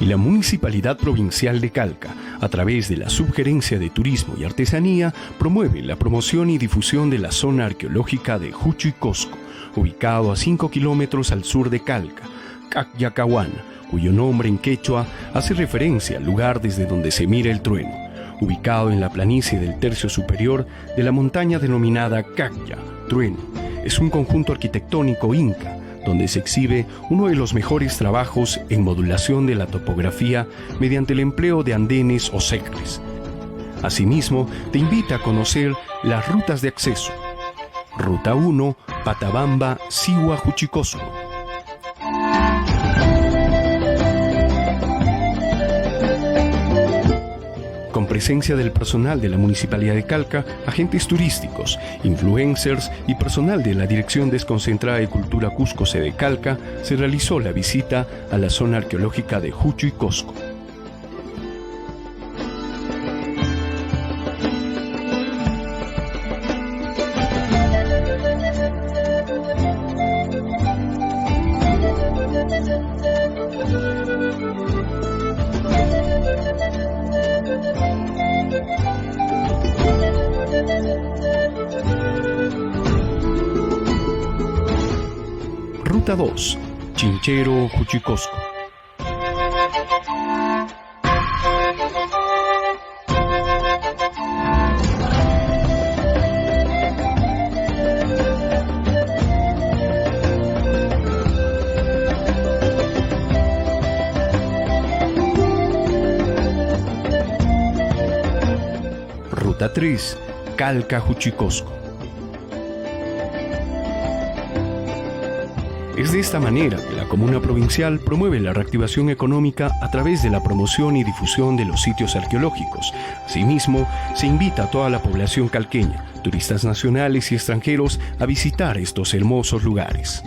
y la Municipalidad Provincial de Calca, a través de la Subgerencia de Turismo y Artesanía, promueve la promoción y difusión de la zona arqueológica de Huchuicosco, ubicado a 5 kilómetros al sur de Calca, Cacyacahuana, cuyo nombre en quechua hace referencia al lugar desde donde se mira el trueno, ubicado en la planicie del tercio superior de la montaña denominada Cacya, Trueno. Es un conjunto arquitectónico inca, donde se exhibe uno de los mejores trabajos en modulación de la topografía mediante el empleo de andenes o secres. Asimismo, te invita a conocer las rutas de acceso. Ruta 1, Patabamba, Siwa, Huchuicosco. Con presencia del personal de la Municipalidad de Calca, agentes turísticos, influencers y personal de la Dirección Desconcentrada de Cultura Cusco Sede Calca, se realizó la visita a la zona arqueológica de Huchuicosco. Ruta 2, Chinchero, Huchuicosco. Ruta 3, Calca, Huchuicosco. Es de esta manera que la Comuna Provincial promueve la reactivación económica a través de la promoción y difusión de los sitios arqueológicos. Asimismo, se invita a toda la población calqueña, turistas nacionales y extranjeros, a visitar estos hermosos lugares.